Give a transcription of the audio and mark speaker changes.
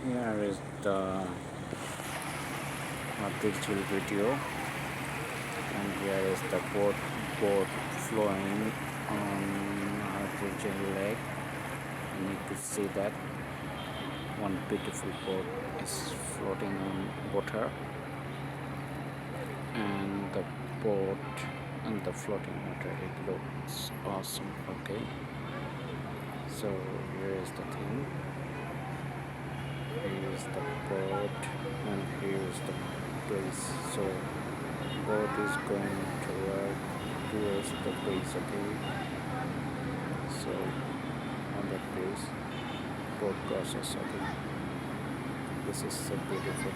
Speaker 1: Here is the virtual video, and here is the boat flowing on virtual lake. You need to see that one beautiful boat is floating on water, and the boat and the floating water, it looks awesome. Okay, so here is the thing. Here is the boat, and here is the place. So boat is going towards the place. Okay, so on that place boat crosses. Okay, this is so beautiful.